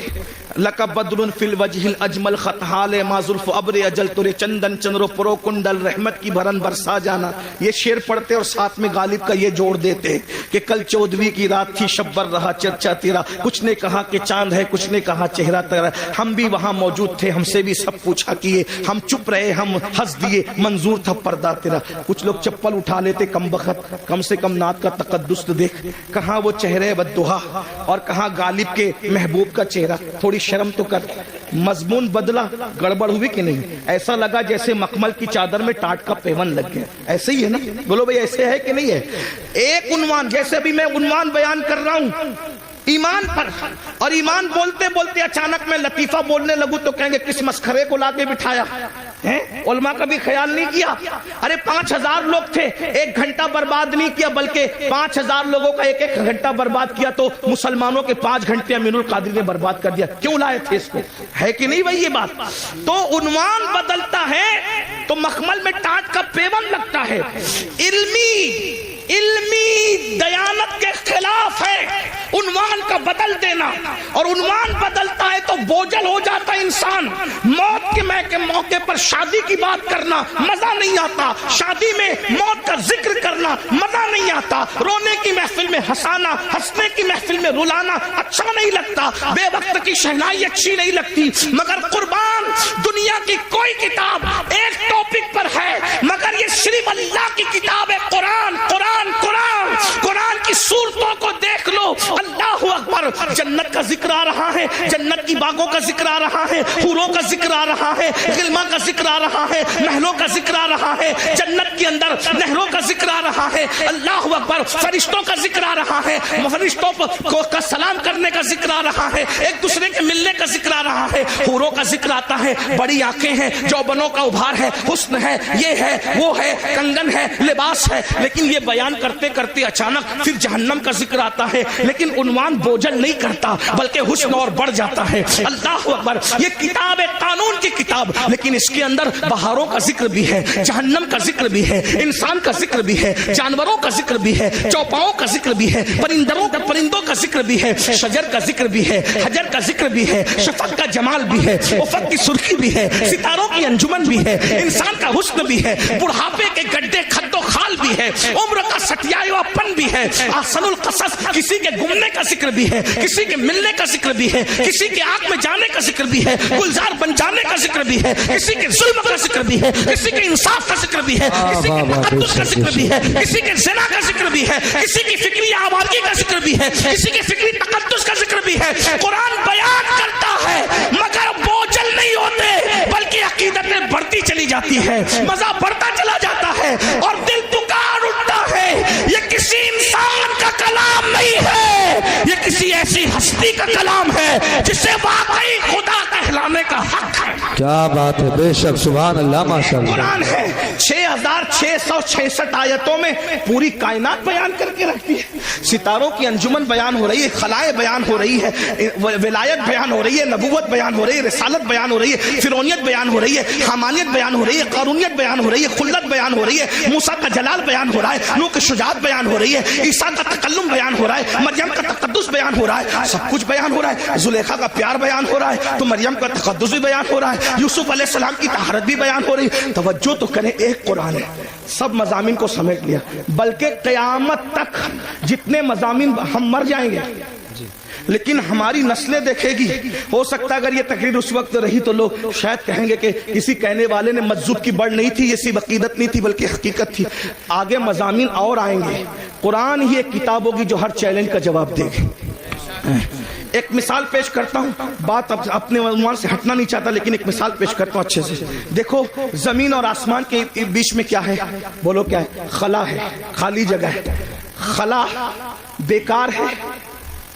لَقَ بَدْرٌ فِي الْوَجْهِ الْأَجْمَلْ خَطْحَالِ مَا ظُلْفُ أَبْرِ اجل ترے چندن چندرو پرو کنڈل رحمت کی بھرن برسا جانا، یہ شعر پڑھتے اور ساتھ میں غالب کا یہ جوڑ دیتے کہ کل 14ویں کی رات تھی شبر رہا چرچا تیرا، کچھ نے کہا کہ چاند ہے، کچھ نے کہا چہرہ تیرا، ہم بھی وہاں موجود تھے، ہم سے بھی سب پوچھا کیے، ہم چپ رہے، ہم ہنس دیے، منظور تھا پردہ تیرا. کچھ لوگ چپل اٹھا لیتے، کم بخت، کم سے کم نعت کا تقدس دیکھ، کہاں وہ چہرے بددہا اور کہاں غالب کے محبوب کا چہرہ. تھوڑی شرم تو کر. مضمون بدلا، گڑبڑ ہوئی کہ نہیں؟ ایسا لگا جیسے مخمل کی چادر میں ٹاٹ کا پیون لگ گیا. ایسے ہی ہے نا؟ بولو بھائی ایسے ہے کہ نہیں ہے؟ ایک عنوان، جیسے ابھی میں عنوان بیان کر رہا ہوں ایمان پر، اور ایمان بولتے بولتے اچانک میں لطیفہ بولنے لگوں تو کہیں گے کس مسخرے کو لا کے بٹھایا ہے. علماء کا بھی خیال نہیں کیا. ارے 5000 لوگ تھے، 1 گھنٹہ برباد نہیں کیا، بلکہ 5000 لوگوں کا 1 گھنٹہ برباد کیا تو مسلمانوں کے 5 گھنٹے امین القادری نے برباد کر دیا. کیوں لائے تھے اس کو؟ ہے کہ نہیں بھائی یہ بات؟ تو عنوان بدلتا ہے تو مخمل میں ٹاٹ کا پیون لگتا ہے. علمی دیانت کے خلاف ہے عنوان کا بدل دینا، اور عنوان بدلتا ہے تو بوجھل ہو جاتا انسان. موت کے موقع پر شادی کی بات کرنا مزہ نہیں آتا، شادی میں موت کا ذکر کرنا مزہ نہیں آتا، رونے کی محفل میں ہنسانا، ہنسنے کی محفل میں رلانا اچھا نہیں لگتا، بے وقت کی شہنائی اچھی نہیں لگتی. مگر قربان دنیا کی کوئی کتاب ایک ٹاپک پر ہے مگر یہ صرف اللہ کی کتاب ہے. قرآن قرآن قرآن قرآن کی صورتوں کو دیکھ لو. اللہ اکبر. جنت کا ذکر آ رہا ہے، جنت کی باغوں کا ذکر آ رہا ہے، حوروں کا ذکر آ رہا ہے، غلمہ کا ذکر آ رہا ہے، محلوں کا ذکر آ رہا ہے، جنت کے اندر نہروں کا ذکر آ رہا ہے. اللہ اکبر. فرشتوں کا ذکر آ رہا ہے، فرشتوں کا سلام کرنے کا ذکر آ رہا ہے، ایک دوسرے کے ملنے کا ذکر آ رہا ہے، حوروں کا ذکر آتا ہے، بڑی آنکھیں ہیں، جوبنوں کا ابھار ہے، حسن ہے، یہ ہے، وہ ہے، کنگن ہے، لباس ہے. لیکن یہ بیان کرتے کرتے اچانک پھر جہنم کا ذکر آتا ہے، لیکن عنوان بوجھل نہیں کرتا بلکہ حسن اور بڑھ جاتا ہے. اللہ اکبر. یہ کتاب ہے قانون کی کتاب، لیکن اس کے اندر بہاروں کا ذکر بھی ہے، جہنم کا ذکر بھی ہے، انسان کا ذکر بھی ہے، جانوروں کا ذکر بھی ہے، چوپاؤں کا ذکر بھی ہے، پرندوں کا ذکر بھی ہے، شجر کا ذکر بھی ہے، حجر کا ذکر بھی ہے، شفق کا جمال بھی ہے، افق کی سرخی بھی ہے، ستاروں کی انجمن بھی ہے، انسان کا حسن بھی ہے، بڑھاپے کے گڈھے خد و خال بھی ہے، عمر کا سٹیایا پن بھی ہے، احسن القصص کسی کے گمنے کا ذکر بھی ہے، کسی کے ملنے کا ذکر بھی ہے، کسی کے آگ میں جانے کا ذکر بھی ہے، گلزار بن جانے کا ذکر بھی ہے، کسی کے ظلم کا ذکر بھی ہے، کسی کے انصاف کا ذکر بھی ہے، کسی کے تقدس کا ذکر بھی ہے، کسی کے زنا کا ذکر بھی ہے، کسی کی فکری آبادی کا ذکر بھی ہے، کسی کے فکری تقدس کا ذکر بھی ہے. قرآن بیان کرتا ہے مگر بوجھل نہیں ہوتے بلکہ عقیدتیں بڑھتی چلی جاتی ہے، مزہ بڑھتا چلا جاتا ہے اور دل پکار اٹھتا ہے. یہ کسی انسان کا کلام نہیں ہے، یہ کسی ایسی ہستی کا کلام ہے جسے واقعی خدا کہلانا ٹھہرانے کا حق ہے. کیا بات ہے، بے شک، سبحان اللہ، ماشاء اللہ. قرآن ہے 6666 آیتوں میں پوری کائنات بیان کر کے رکھتی ہے. ستاروں کی انجمن بیان ہو رہی ہے، خلائے بیان ہو رہی ہے، ولایت بیان ہو رہی ہے، نبوت بیان ہو رہی ہے، رسالت بیان ہو رہی ہے، فرعونیت بیان ہو رہی ہے، حمانیت بیان ہو رہی ہے، قارونیت بیان ہو رہی ہے، خلت بیان ہو رہی ہے، موسیٰ کا جلال بیان ہو رہا ہے، نوح کی شجاعت بیان ہو رہی ہے، عیسیٰ کا تکلم بیان ہو رہا ہے، مریم کا تقدس بیان ہو رہا ہے. سب کچھ بیان ہو رہا ہے. زلیخا کا پیار بیان ہو رہا ہے تو مریم کا تقدس بھی بیان ہو رہا ہے. یوسف علیہ السلام کی طہارت بھی بیان ہو رہی ہے. توجہ تو کریں، ایک قرآن ہے، سب مضامین کو سمیٹ لیا. بلکہ قیامت تک جتنے مضامین، ہم مر جائیں گے لیکن ہماری نسلیں دیکھے گی. ہو سکتا ہے اگر یہ تقریر اس وقت رہی تو لوگ شاید کہیں گے کہ کسی کہنے والے نے مجذوب کی بڑھ نہیں تھی، یہ صرف عقیدت نہیں تھی بلکہ حقیقت تھی. آگے مضامین اور آئیں گے. قرآن ہی ایک کتاب ہوگی جو ہر چیلنج کا جواب دے گی. ایک مثال پیش کرتا ہوں، بات اپنے عنوان سے ہٹنا نہیں چاہتا لیکن ایک مثال پیش کرتا ہوں اچھے سے. دیکھو زمین اور آسمان کے بیچ میں کیا ہے؟ بولو کیا ہے؟ خلا ہے، خالی جگہ ہے. خلا بیکار ہے،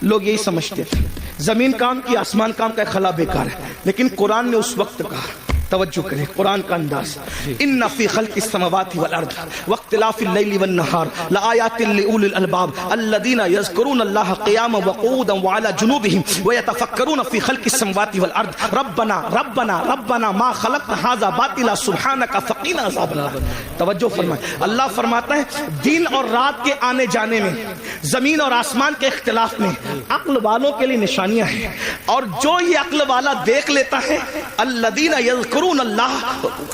لوگ یہی سمجھتے تھے. زمین کام کی، آسمان کام کا، خلا بیکار ہے. لیکن قرآن نے اس وقت کہا، توجہ کریں قرآن کا انداز، ان فی خلق السماوات والارض واختلاف اللیل والنہار لآیات لأولی الالباب الذین یذکرون اللہ قیاما وقعودا وعلی جنوبہم ویتفکرون فی خلق السماوات والارض ربنا ربنا ربنا ما خلقت ھذا باطلا سبحانک فقنا عذاب النار. توجہ فرمائیں، اللہ فرماتا ہے دن اور رات کے آنے جانے میں، زمین اور آسمان کے اختلاف میں عقل والوں کے لیے نشانیاں ہیں. اور جو یہ عقل والا دیکھ لیتا ہے، الذین یذکرون اللہ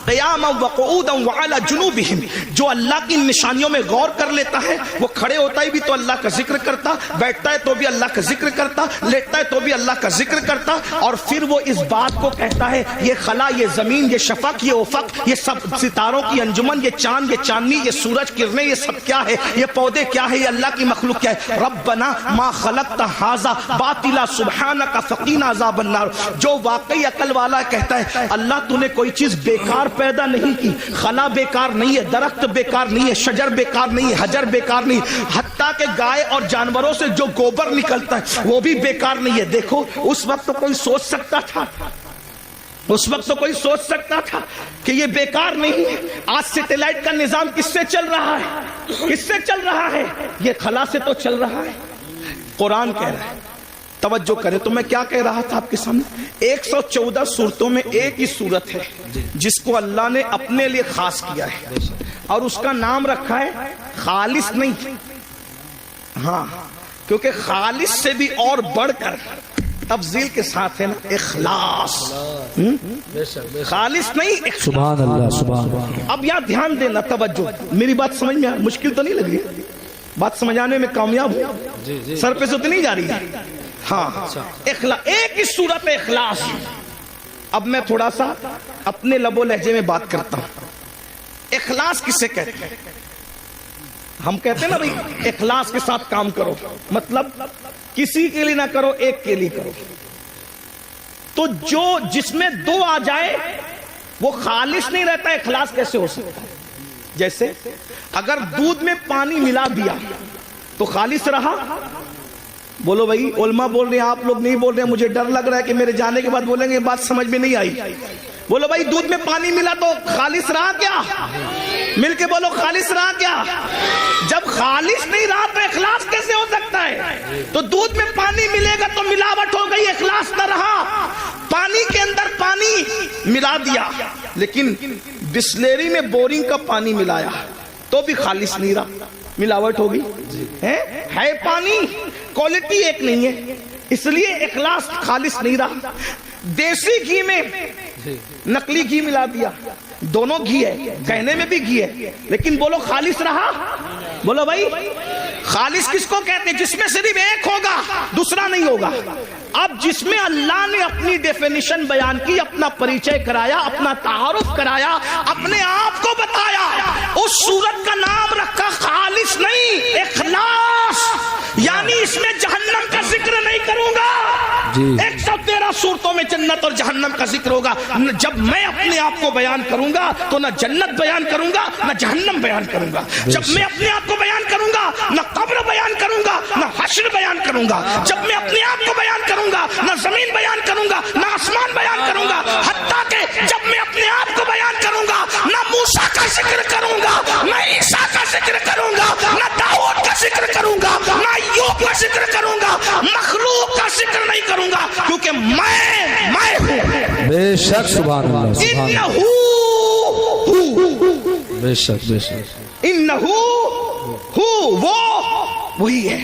قیاما وقعودا وعلی جنوبہم، جو اللہ کی نشانیوں میں غور کر لیتا ہے، وہ کھڑے ہوتا ہی بھی تو اللہ کا ذکر کرتا، بیٹھتا ہے تو بھی اللہ کا ذکر کرتا، لیٹتا ہے تو بھی اللہ کا ذکر کرتا. اور پھر وہ اس بات کو کہتا ہے یہ خلا، یہ زمین، یہ شفق، یہ افق، یہ سب ستاروں کی انجمن، یہ چاند، یہ چاندنی، یہ سورج کرنیں، یہ سب کیا ہے؟ یہ پودے کیا ہے؟ یہ اللہ کی مخلوق کیا ہے؟ ربنا ما خلقت ھذا باطلا سبحانک فقنا عذاب النار. جو واقعی عقل والا کہتا ہے اللہ تو نے کوئی چیز بیکار پیدا نہیں کی. خلا بیکار نہیں ہے، درخت بیکار نہیں ہے، شجر بیکار نہیں ہے، حجر بیکار نہیں، حتیٰ کہ گائے اور جانوروں سے جو گوبر نکلتا ہے وہ بھی بیکار نہیں ہے. دیکھو اس وقت تو کوئی سوچ سکتا تھا، اس وقت تو کوئی سوچ سکتا تھا کہ یہ بیکار نہیں ہے. آج سیٹلائٹ کا نظام کس سے چل رہا ہے؟ کس سے چل رہا ہے؟ یہ خلا سے تو چل رہا ہے. قرآن کہہ رہا ہے، توجہ کریں. تو میں کیا کہہ رہا تھا آپ کے سامنے؟ 114 صورتوں میں ایک ہی صورت ہے جس کو اللہ نے اپنے لیے خاص کیا ہے اور اس کا نام رکھا ہے خالص نہیں. ہاں، کیونکہ خالص سے بھی اور بڑھ کر تفضیل کے ساتھ ہے نا اخلاص. خالص نہیں، سبحان اللہ، سبحان اللہ. اب یہاں دھیان دینا، توجہ، میری بات سمجھ میں مشکل تو نہیں لگ رہی؟ بات سمجھانے میں کامیاب ہوں؟ سر پہ سے تو نہیں جا رہی ہے؟ ہاں، ایک ہی صورت اخلاص. اب میں تھوڑا سا اپنے لب و لہجے میں بات کرتا ہوں. اخلاص کسے کہتے ہیں؟ ہم کہتے ہیں نا بھائی اخلاص کے ساتھ کام کرو، مطلب کسی کے لیے نہ کرو، ایک کے لیے کرو. تو جو جس میں دو آ جائے وہ خالص نہیں رہتا. اخلاص کیسے ہو سکتا ہے؟ جیسے اگر دودھ میں پانی ملا دیا تو خالص رہا. بولو بھائی، علماء بول رہے ہیں، آپ لوگ نہیں بول رہے ہیں. مجھے ڈر لگ رہا ہے کہ میرے جانے کے بعد بولیں گے بات سمجھ میں نہیں آئی. بولو بھائی، دودھ میں پانی ملا تو خالص رہا کیا؟ مل کے بولو، خالص رہا کیا؟ جب خالص نہیں رہا تو اخلاص کیسے ہو سکتا ہے؟ تو دودھ میں پانی ملے گا تو ملاوٹ ہو گئی، اخلاص نہ رہا. پانی کے اندر پانی ملا دیا لیکن بسلیری میں بورنگ کا پانی ملایا تو بھی خالص نہیں رہا، ملاوٹ ہوگی. ہے پانی، کوالٹی ایک نہیں ہے، اس لیے اخلاص خالص نہیں رہا. دیسی گھی میں نقلی گھی ملا دیا، دونوں گھی ہے، کہنے میں بھی گھی ہے، لیکن بولو خالص رہا؟ بولو بھائی، خالص کس کو کہتے ہیں؟ جس میں صرف ایک ہوگا، دوسرا نہیں ہوگا. اب جس میں اللہ نے اپنی ڈیفینیشن بیان کی، اپنا پریچے کرایا، اپنا تعارف کرایا، اپنے آپ کو بتایا، اس صورت کا نام رکھا خالص نہیں، اخلاص. یعنی اس میں جہنم کا ذکر نہیں کروں گا. 113 صورتوں میں جنت اور جہنم کا ذکر ہوگا. جب میں اپنے آپ کو بیان کروں گا تو نہ جنت بیان کروں گا نہ جہنم بیان کروں گا. جب میں اپنے آپ کو بیان کروں گا نہ قبر بیان کروں گا نہ حشر بیان کروں گا. جب میں اپنے آپ کو بیان کروں گا نہ زمین بیان کروں گا نہ آسمان بیان کروں گا. حتیٰ کہ جب میں اپنے آپ کو بیان کروں گا نہ موسیٰ کا ذکر کروں گا نہ عیسیٰ کا ذکر کروں گا نہ داؤد کا ذکر کروں گا نہ ایوب کا ذکر کروں گا. مخلوق کا ذکر نہیں کروں گا کیونکہ میں ہوں. بے شک سبحان اللہ سبحان اللہ. بے شک بے شک انہو وہی ہے.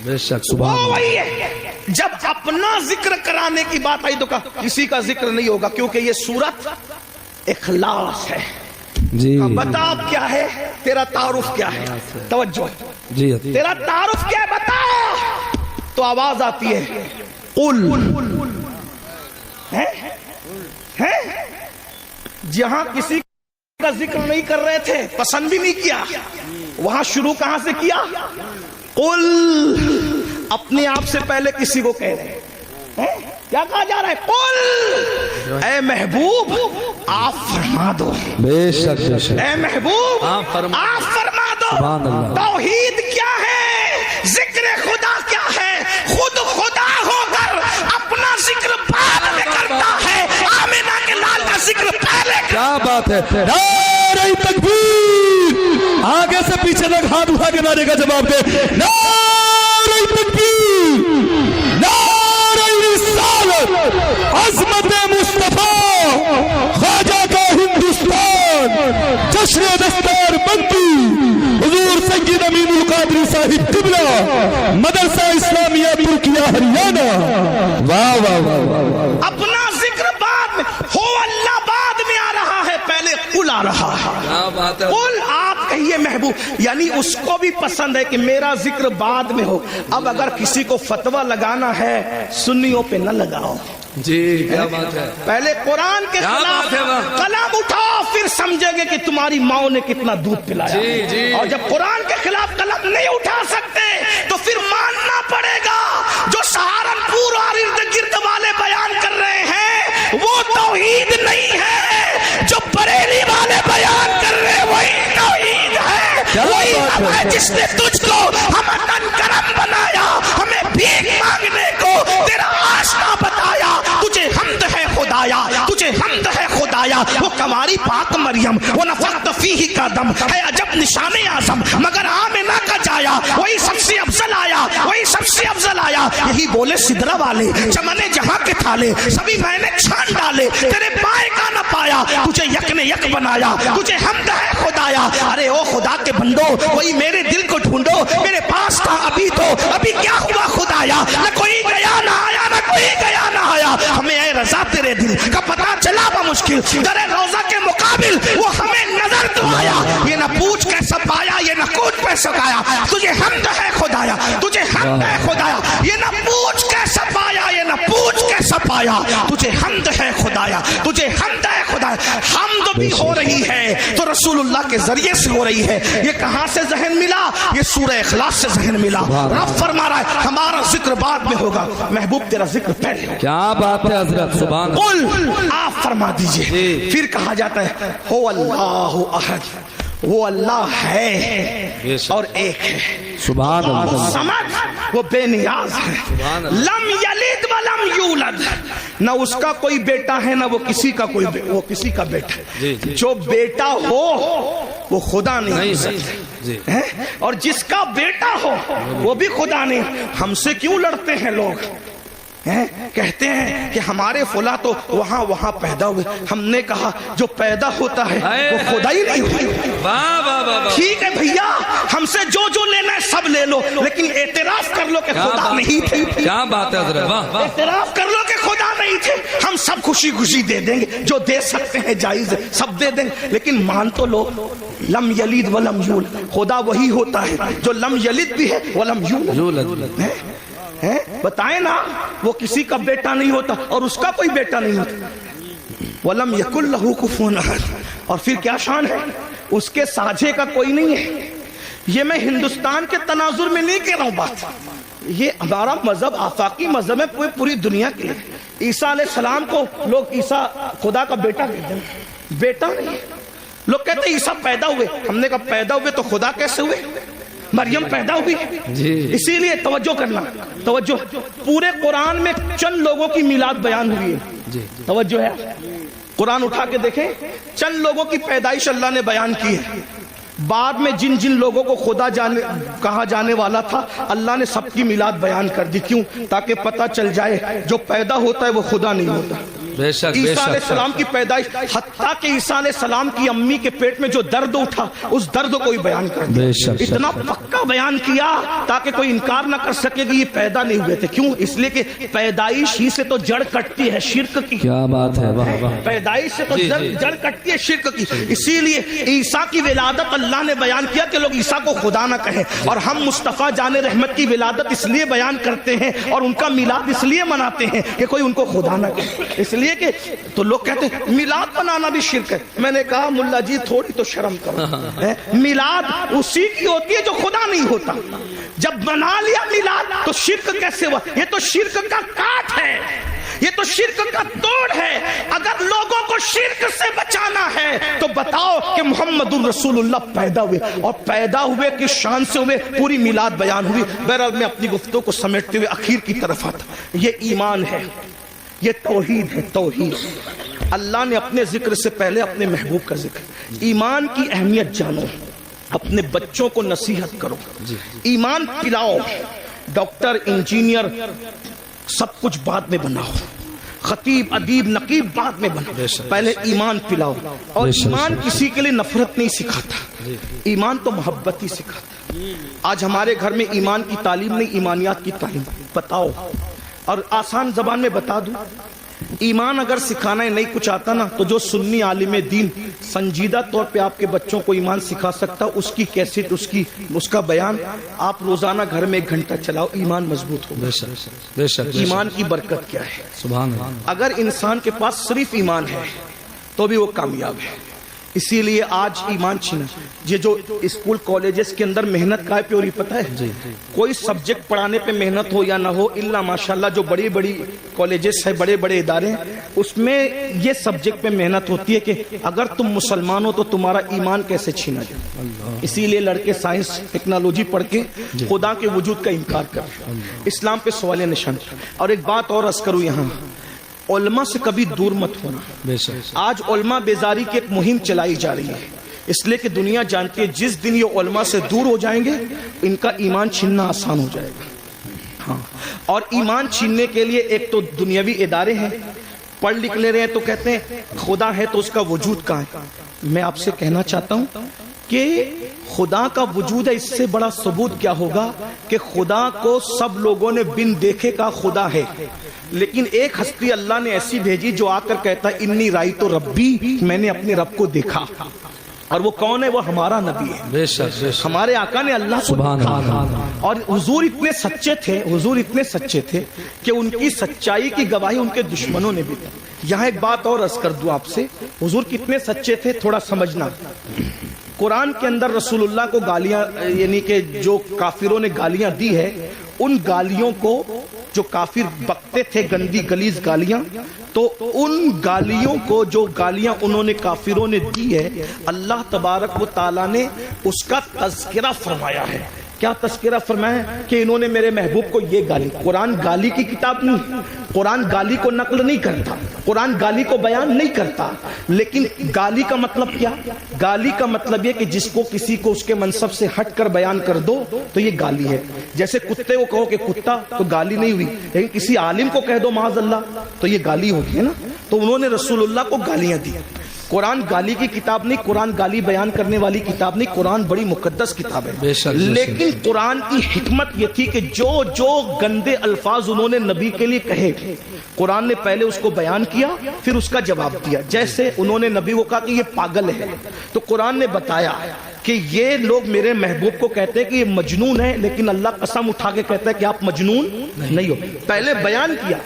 بے شک سبحان اللہ. وہی ہے. جب اپنا ذکر کرانے کی بات آئی تو کسی کا ذکر نہیں ہوگا کیونکہ یہ سورت اخلاص ہے. جی بتا اب کیا ہے تیرا تعارف کیا ہے. توجہ جی تیرا تعارف کیا ہے بتا. تو آواز آتی ہے قل. جہاں کسی کا ذکر نہیں کر رہے تھے پسند بھی نہیں کیا وہاں شروع کہاں سے کیا. قل. اپنے آپ سے پہلے کسی کو کہہ رہے ہیں. کیا کہا جا رہا ہے. قل اے محبوب آپ فرما دو. بے شک بے شک اے محبوب آپ فرما دو. توحید کیا ہے ذکر خدا کیا ہے. خود خدا ہو کر اپنا ذکر بعد میں کرتا ہے. آمینہ کے لال کا ذکر پہلے. کیا بات ہے. نعرہ تکبیر. آگے سے پیچھے لگ ہاتھ اٹھا کے نعرے کا جواب دے. نعرہ تکبیر. نعرہ رسالت. عظمت مصطفیٰ خواجہ کا ہندوستان. جشن دستار بندی حضور سید امین القادری صاحب قبلہ مدرسہ اسلامیہ ترکیہ ہریانہ. واہ واہ واہ. اپنا ذکر بعد میں ہو اللہ بعد میں آ رہا ہے پہلے قل آ رہا ہے. قل آپ کہیے محبوب یعنی اس کو بھی پسند ہے کہ میرا ذکر بعد میں ہو. اب اگر کسی کو فتویٰ لگانا ہے سنیوں پہ نہ لگاؤ. جی کیا بات ہے. پہلے قرآن کے خلاف قلم اٹھاؤ پھر سمجھیں گے کہ تمہاری ماں نے کتنا دودھ پلایا. اور جب قرآن کے خلاف قلم نہیں اٹھا سکتے تو پھر ماننا پڑے گا جو سہارنپور اور ارد گرد والے بیان کر رہے ہیں وہ توحید نہیں ہے. جو بریلی والے بیان کر رہے ہیں وہی توحید ہے. وہی ہے جس نے تجھ کو ہمدن کرم بنایا ہمیں بھیک مانگنے کو تیرا آشنا بتایا. تجھے حمد ہے خدایا تجھے حمد ہے خدایا. وہ کماری پاک مریم وہ نفخت فیہ کا دم ہے عجب نشان اعظم مگر آمنہ کا جایا وہی سب سے افضل آیا وہی سب سے افضل آیا. یہی بولے سدرہ والے چمن جہاں کے تھالے سبھی میں نے چھان ڈالے تیرے پائے کا نہ پایا تجھے یک نے یک بنایا تجھے حمد ہے خدایا. ارے او خدا کے بندو وہی میرے دل کو ڈھونڈو میرے پاس تھا ابھی تو ابھی کیا ہوا خدایا. نہ کوئی گیا نہ آیا نہ کوئی گیا نہ آیا. ہمیں اے رضا تیرے دل کا پتہ چلا بمشکل در روضہ کے مقابل وہ ہمیں نظر تو آیا. یہ نہ پوچھ کیسا پایا یہ نہ کوچ پہ سکایا. تجھے حمد ہے خدایا تجھے حمد ہے خدایا. یہ نہ پوچھ کیسا پایا یہ نہ پوچھ کیسا پایا. تجھے حمد ہے خدایا تجھے حمد ہے خدایا. حمد بھی ہو رہی ہے تو رسول اللہ کے ذریعے سے ہو رہی ہے. یہ کہاں سے ذہن ملا یہ سورہ اخلاص سے ذہن ملا. رب فرما رہا ہے ہمارا ذکر بعد میں ہوگا محبوب تیرا ذکر پہلے. کیا بات ہے حضرت سبحان اللہ. قل آپ فرما دیجئے. پھر کہا جاتا ہے ہو اللہ احد وہ اللہ ہے اور ایک ہے. سبحان اللہ. سمجھ وہ بے نیاز ہے. لم یلد ولم یولد نہ اس کا کوئی بیٹا ہے نہ وہ کسی کا کوئی وہ کسی کا بیٹا ہے. جو بیٹا ہو وہ خدا نہیں ہو سکتا اور جس کا بیٹا ہو وہ بھی خدا نہیں. ہم سے کیوں لڑتے ہیں لوگ کہتے ہیں کہ ہمارے فلاں تو وہاں پیدا ہوئے. ہم نے کہا جو پیدا ہوتا ہے وہ خدا ہی نہیں ہوتا. ٹھیک ہے بھیا ہم سے جو لینا ہے سب لے لو لیکن اعتراف کر لو کہ خدا نہیں تھے. کیا بات ہے حضرت. اعتراف کر لو کہ خدا نہیں تھے. ہم سب خوشی دے دیں گے جو دے سکتے ہیں جائز ہے سب دے دیں گے لیکن مان تو لو لم یلد ولم یولد. خدا وہی ہوتا ہے جو لم یلد بھی ہے ولم یولد. بتائیں نا وہ کسی کا بیٹا نہیں ہوتا اور اس کا کوئی بیٹا نہیں ہوتا. وَلَمْ يَكُنْ لَهُ كُفُوًا أَحَدٌ. اور پھر کیا شان ہے اس کے ساجھے کا کوئی نہیں ہے. یہ میں ہندوستان کے تناظر میں نہیں کہہ رہا ہوں بات. یہ ہمارا مذہب آفاقی مذہب ہے پوری دنیا کے لیے. عیسیٰ علیہ السلام کو لوگ عیسیٰ خدا کا بیٹا کہتے ہیں. بیٹا نہیں. لوگ کہتے ہیں عیسیٰ پیدا ہوئے. ہم نے کہا پیدا ہوئے تو خدا کیسے ہوئے. مریم پیدا ہوئی جی۔ اسی لیے توجہ کرنا، توجہ، پورے قرآن میں چند لوگوں کی میلاد بیان ہوئی ہے، جی توجہ ہے، قرآن اٹھا کے دیکھیں، چند لوگوں کی پیدائش اللہ نے بیان کی ہے، بعد میں جن جن لوگوں کو خدا کہا جانے والا تھا اللہ نے سب کی میلاد بیان کر دی، کیوں؟ تاکہ پتہ چل جائے جو پیدا ہوتا ہے وہ خدا نہیں ہوتا۔ بے شک بے عیسیٰ علیہ شک السلام کی پیدائش، حتیٰ کہ عیسیٰ علیہ السلام کی امی کے پیٹ میں جو درد اٹھا اس درد کو ہی بیان کر دیا، بے شک اتنا پکا بیان کیا تاکہ کوئی انکار نہ کر سکے کہ یہ پیدا نہیں ہوئے تھے، کیوں؟ اس لیے کہ پیدائش ہی سے تو جڑ کٹتی ہے شرک کی، کیا بات ہے، واہ واہ، پیدائش سے تو جی، جی۔ جڑ کٹتی ہے شرک کی، اسی لیے عیسیٰ کی ولادت اللہ نے بیان کیا کہ لوگ عیسیٰ کو خدا نہ کہیں، اور ہم مصطفیٰ جان رحمت کی ولادت اس لیے بیان کرتے ہیں اور ان کا میلاد اس لیے مناتے ہیں کہ کوئی ان کو خدا نہ کہے، اس لیے کہ تو لوگ کہتے ہیں میلاد بنانا بھی شرک ہے، میں نے کہا ملا جی تھوڑی تو شرم کرو، میلاد اسی کی ہوتی ہے جو خدا نہیں ہوتا، جب بنا لیا میلاد تو شرک کیسے ہوا؟ یہ تو شرک کا کاٹ ہے، یہ تو شرک کا توڑ ہے، اگر لوگوں کو شرک سے بچانا ہے تو بتاؤ کہ محمد الرسول اللہ پیدا ہوئے، اور پیدا ہوئے کس شان سے ہوئے، پوری میلاد بیان ہوئی۔ بہرحال میں اپنی گفتگو کو سمیٹتے ہوئے اخیر کی طرف آتا، یہ ایمان ہے، یہ توحید ہے، توحید۔ اللہ نے اپنے ذکر سے پہلے اپنے محبوب کا ذکر، ایمان کی اہمیت جانو، اپنے بچوں کو نصیحت کرو، ایمان پلاؤ، ڈاکٹر انجینئر سب کچھ بعد میں بناؤ، خطیب ادیب نقیب بعد میں بناؤ، پہلے ایمان پلاؤ، اور ایمان کسی کے لیے نفرت نہیں سکھاتا، ایمان تو محبت ہی سکھاتا۔ آج ہمارے گھر میں ایمان کی تعلیم نہیں، ایمانیات کی تعلیم بتاؤ، اور آسان زبان میں بتا دوں، ایمان اگر سکھانا ہے نہیں کچھ آتا نا تو جو سنی عالم دین سنجیدہ طور پہ آپ کے بچوں کو ایمان سکھا سکتا، اس کی کیسٹ، اس کا بیان آپ روزانہ گھر میں 1 گھنٹہ چلاؤ، ایمان مضبوط ہو۔ بے شک بے شک، ایمان کی برکت کیا ہے؟ سبحان اللہ، اگر انسان کے پاس صرف ایمان ہے تو بھی وہ کامیاب ہے، اسی لیے آج ایمان چھینا، یہ جو اسکول کالجز کے اندر محنت کا پہ ہو رہی پتہ ہے، کوئی سبجیکٹ پڑھانے پہ محنت ہو یا نہ ہو، الا ماشاءاللہ جو بڑی بڑی کالجز ہیں، بڑے بڑے ادارے ہیں، اس میں یہ سبجیکٹ پہ محنت ہوتی ہے کہ اگر تم مسلمان ہو تو تمہارا ایمان کیسے چھینا جائے، اسی لیے لڑکے سائنس ٹیکنالوجی پڑھ کے خدا کے وجود کا انکار کر، اسلام پہ سوال نشان۔ اور ایک بات اور عرض کروں، یہاں علماء سے کبھی دور مت ہونا، بے شک، آج علماء بیزاری کی ایک مہم چلائی جا رہی ہے، اس لیے کہ دنیا جانتی ہے جس دن یہ علماء سے دور ہو جائیں گے ان کا ایمان چھیننا آسان ہو جائے گا۔ ہاں، اور ایمان چھیننے کے لیے ایک تو دنیاوی ادارے ہیں، پڑھ لکھ لے رہے ہیں تو کہتے ہیں خدا ہے تو اس کا وجود کہاں ہے؟ میں آپ سے کہنا چاہتا ہوں کہ خدا کا وجود ہے، اس سے بڑا ثبوت کیا ہوگا کہ خدا کو سب لوگوں نے بن دیکھے کا خدا ہے، لیکن ایک ہستی اللہ نے ایسی بھیجی جو آ کر کہتا ہے انی رائیت ربی، میں نے اپنے رب کو دیکھا، اور وہ کون ہے؟ وہ ہمارا نبی ہے، بے شک بے شک، ہمارے آقا نے اللہ کو سبحان دیکھا، اللہ، اور حضور اتنے سچے تھے، حضور اتنے سچے تھے کہ ان کی سچائی کی گواہی ان کے دشمنوں نے بھی دی۔ یہاں ایک بات اور عرض کر دوں آپ سے، حضور کتنے سچے تھے تھوڑا سمجھنا۔ قرآن کے اندر رسول اللہ کو گالیاں، یعنی کہ جو کافروں نے گالیاں دی ہے، ان گالیوں کو جو کافر بکتے تھے گندی گلیز گالیاں، تو ان گالیوں کو جو گالیاں انہوں نے کافروں نے دی ہے، اللہ تبارک و تعالیٰ نے اس کا تذکرہ فرمایا ہے۔ کیا تذکرہ فرمایا ہے؟ کہ انہوں نے میرے محبوب کو یہ گالی۔ قرآن گالی کی کتاب نہیں، قرآن گالی کو نقل نہیں کرتا، قرآن گالی کو بیان نہیں کرتا، لیکن گالی کا مطلب کیا؟ گالی کا مطلب یہ کہ جس کو کسی کو اس کے منصب سے ہٹ کر بیان کر دو تو یہ گالی ہے۔ جیسے کتے کو کہو کہ کتا تو گالی نہیں ہوئی، لیکن کسی عالم کو کہہ دو معاذ اللہ تو یہ گالی ہوگی، ہے نا؟ تو انہوں نے رسول اللہ کو گالیاں دی۔ قرآن گالی کی کتاب نہیں، قرآن گالی بیان کرنے والی کتاب نہیں، قرآن بڑی مقدس کتاب ہے، لیکن قرآن کی حکمت یہ تھی کہ جو گندے الفاظ انہوں نے نبی کے لیے کہے، قرآن نے پہلے اس کو بیان کیا پھر اس کا جواب دیا۔ جیسے انہوں نے نبی کو کہا کہ یہ پاگل ہے، تو قرآن نے بتایا کہ یہ لوگ میرے محبوب کو کہتے ہیں کہ یہ مجنون ہے، لیکن اللہ قسم اٹھا کے کہتا ہے کہ آپ مجنون نہیں ہو۔ پہلے بیان کیا،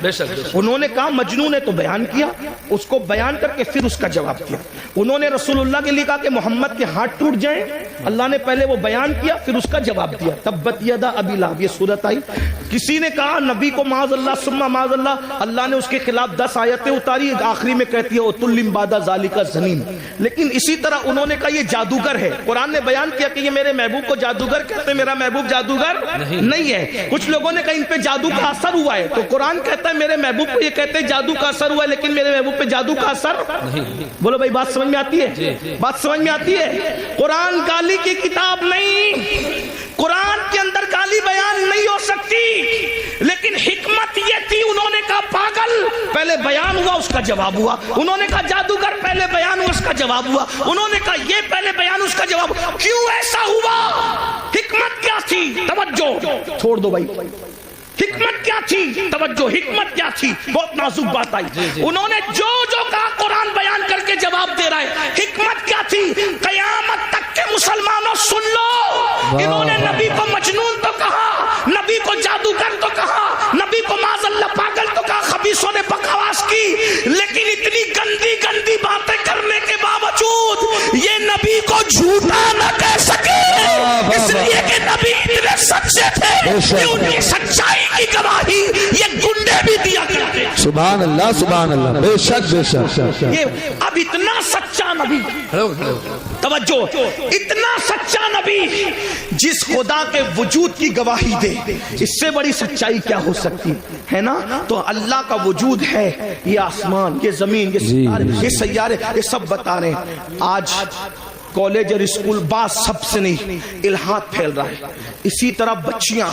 انہوں نے کہا مجنون ہے تو بیان کیا، اس کو بیان کر کے پھر اس کا جواب دیا۔ انہوں نے رسول اللہ کے لیے کہا کہ محمد کے ہاتھ ٹوٹ جائیں، اللہ نے پہلے وہ بیان کیا پھر اس کا جواب دیا۔ تبت یدا ابی لہب، یہ صورت آئی۔ کسی نے کہا نبی کو معاذ اللہ ثم معاذ اللہ، اللہ نے اس کے خلاف 10 آیتیں اتاری، آخری میں کہتی ہے وَتُلِّمْ بَعْدَ ذَلِكَ زَنِيمٌ۔ لیکن اسی طرح انہوں نے کہا یہ جادوگر ہے، قرآن قرآن نے بیان کیا کہ یہ میرے محبوب کو جادوگر کہتے ہیں، میرا محبوب جادوگر نہیں ہے۔ کچھ لوگوں نے کہا ان پہ جادو کا اثر ہوا ہے، تو قرآن کہتا ہے میرے محبوب کو یہ کہتے ہیں جادو کا اثر ہوا ہے، لیکن میرے محبوب پہ جادو کا اثر بولو بھائی، بات سمجھ میں آتی ہے؟ بات سمجھ میں آتی ہے؟ قرآن گالی کی کتاب نہیں، قرآن کے اندر گالی بیان نہیں ہو سکتی، لیکن حکمت یہ تھی، انہوں نے کہا پاگل، پہلے بیان ہوا اس کا جواب ہوا، انہوں نے کہا جادوگر، پہلے بیان ہوا اس کا جواب ہوا، انہوں نے کہا یہ، پہلے بیان اس کا جواب ہوا۔ کیوں ایسا ہوا؟ حکمت کیا تھی؟ توجہ، چھوڑ دو بھائی، حکمت کیا تھی؟ توجہ، حکمت کیا تھی؟ بہت نازک بات آئی۔ انہوں نے جو کہا قرآن بیان کر کے جواب دے رہا ہے۔ حکمت کیا تھی؟ قیامت تک کے مسلمانوں سن لو، انہوں نے نبی کو مجنون تو کہا، نبی کو جادوگر تو کہا، نبی کو معاذ اللہ پاگل تو کہا، خبیثوں نے بکواس کی، لیکن اتنی گندی گندی باتیں کرنے کے باوجود یہ نبی کو جھوٹا نہ کہہ سکے، اس لیے کہ نبی اتنے سچے تھے کہ ان کی سچائی کی گواہی یہ گنڈے بھی دیا کرتے۔ سبحان اللہ، سبحان اللہ، بے شک بے شک۔ یہ اب اتنا سچا نبی، توجہ، اتنا سچا نبی جس خدا کے وجود کی گواہی دے، اس سے بڑی سچائی کیا ہو سکتی ہے نا؟ تو اللہ کا وجود ہے، یہ آسمان، یہ زمین، یہ ستارے، یہ سیارے، یہ سب بتا رہے ہیں۔ آج کالج اور اسکول بعض سب سے نہیں، الہاد پھیل رہا ہے، اسی طرح بچیاں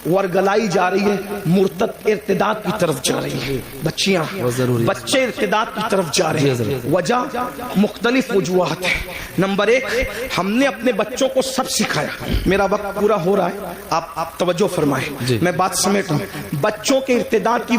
ورگلائی جا رہی ہے، مرتد ارتداد کی طرف جا رہی ہے، بچیاں، بچے ارتداد کی طرف جا رہے ہیں۔ وجہ مختلف وجوہات ہیں۔ نمبر ایک، ہم نے اپنے بچوں کو سب سکھایا، میرا وقت پورا ہو رہا ہے، آپ توجہ فرمائیں، میں بات سمیٹوں۔ بچوں کے ارتداد کی